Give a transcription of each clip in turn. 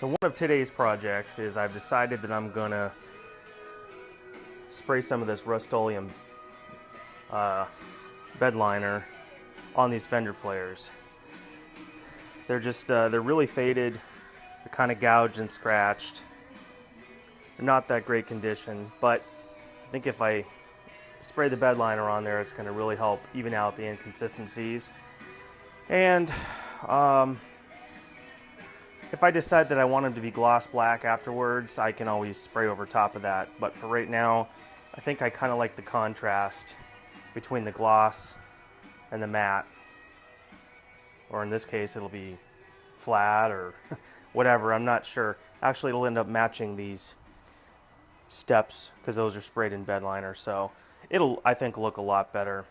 So one of today's projects is I've decided that I'm gonna spray some of this Rust-Oleum bed liner on these fender flares. They're just, they're really faded, they're kind of gouged and scratched. They're not that great condition, but I think if I spray the bed liner on there, it's gonna really help even out the inconsistencies. And if I decide that I want them to be gloss black afterwards, I can always spray over top of that. But for right now, I think I kind of like the contrast between the gloss and the matte. Or in this case, it'll be flat or whatever, I'm not sure. Actually, it'll end up matching these steps because those are sprayed in bed liner. So it'll, I think, look a lot better.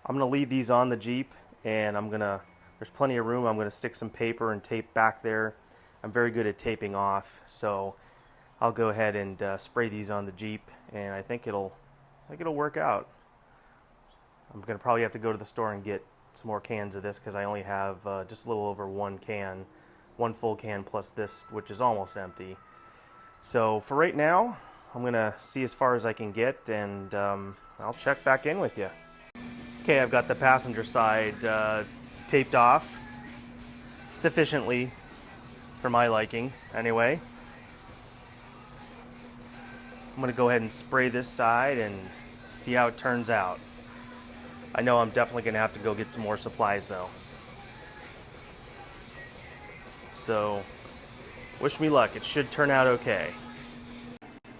I'm gonna leave these on the Jeep, and there's plenty of room. I'm gonna stick some paper and tape back there. I'm very good at taping off, so I'll go ahead and spray these on the Jeep, and I think it'll work out. I'm gonna probably have to go to the store and get some more cans of this because I only have just a little over one full can plus this, which is almost empty. So for right now, I'm gonna see as far as I can get, and I'll check back in with you. Okay, I've got the passenger side taped off sufficiently for my liking anyway. I'm gonna go ahead and spray this side and see how it turns out. I know I'm definitely gonna have to go get some more supplies though. So wish me luck, it should turn out okay.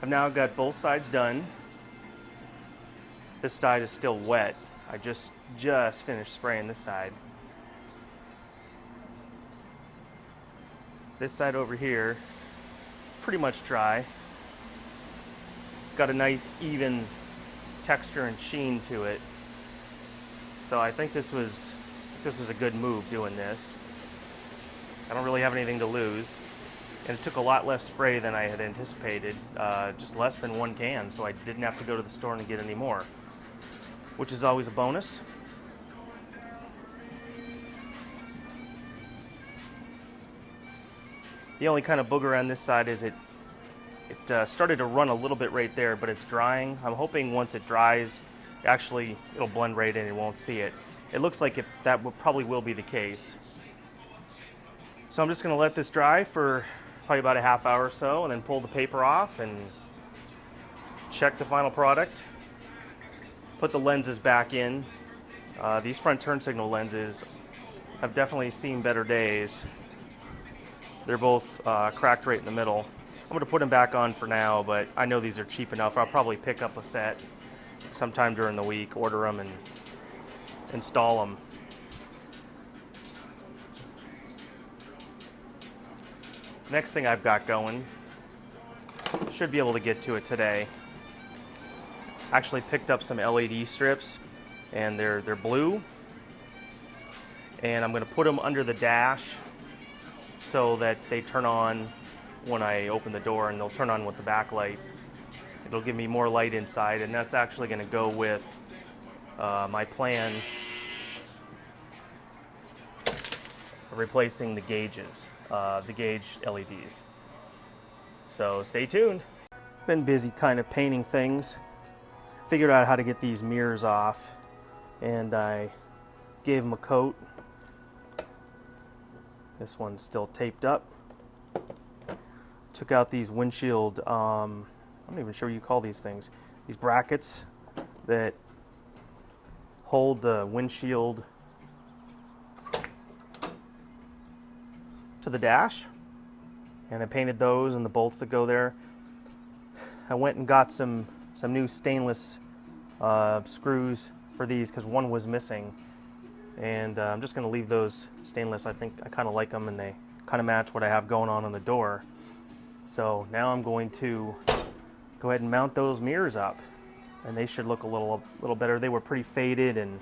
I've now got both sides done. This side is still wet. I just finished spraying this side. This side over here, it's pretty much dry. It's got a nice even texture and sheen to it. So I think this was a good move doing this. I don't really have anything to lose. And it took a lot less spray than I had anticipated, just less than one can, so I didn't have to go to the store and get any more, which is always a bonus. The only kind of booger on this side is it started to run a little bit right there, but it's drying. I'm hoping once it dries, actually it'll blend right in and you won't see it. It looks like that probably will be the case. So I'm just gonna let this dry for probably about a half hour or so, and then pull the paper off and check the final product. Put the lenses back in. These front turn signal lenses have definitely seen better days. They're both cracked right in the middle. I'm gonna put them back on for now, but I know these are cheap enough. I'll probably pick up a set sometime during the week, order them and install them. Next thing I've got going, should be able to get to it today. Actually picked up some LED strips, and they're blue, and I'm going to put them under the dash so that they turn on when I open the door, and they'll turn on with the backlight. It'll give me more light inside, and that's actually going to go with my plan of replacing the gauges. The gauge LEDs. So stay tuned. Been busy kind of painting things. Figured out how to get these mirrors off, and I gave them a coat. This one's still taped up. Took out these windshield, I'm not even sure what you call these things. These brackets that hold the windshield to the dash, and I painted those and the bolts that go there. I went and got some new stainless screws for these because one was missing, and I'm just going to leave those stainless. I think I kind of like them, and they kind of match what I have going on the door. So now I'm going to go ahead and mount those mirrors up, and they should look a little better. They were pretty faded and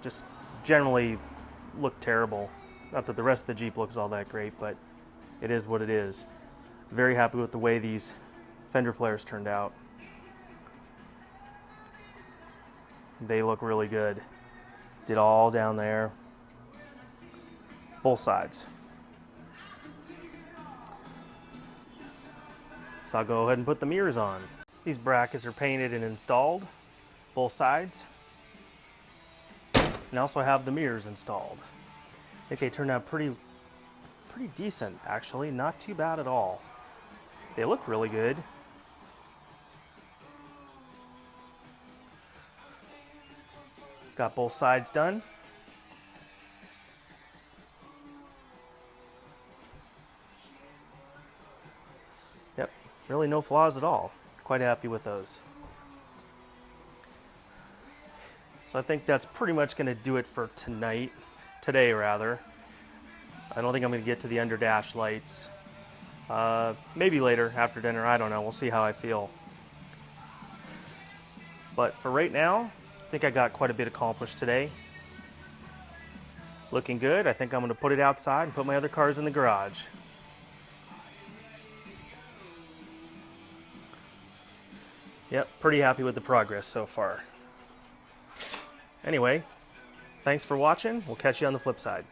just generally look terrible. Not that the rest of the Jeep looks all that great, but it is what it is. Very happy with the way these fender flares turned out. They look really good. Did all down there. Both sides. So I'll go ahead and put the mirrors on. These brackets are painted and installed, both sides. And I also have the mirrors installed. I think they turned out pretty decent, actually. Not too bad at all. They look really good. Got both sides done. Yep, really no flaws at all. Quite happy with those. So I think that's pretty much going to do it for tonight. Today, rather. I don't think I'm going to get to the underdash lights. Maybe later after dinner. I don't know. We'll see how I feel. But for right now, I think I got quite a bit accomplished today. Looking good. I think I'm going to put it outside and put my other cars in the garage. Yep, pretty happy with the progress so far. Anyway, thanks for watching. We'll catch you on the flip side.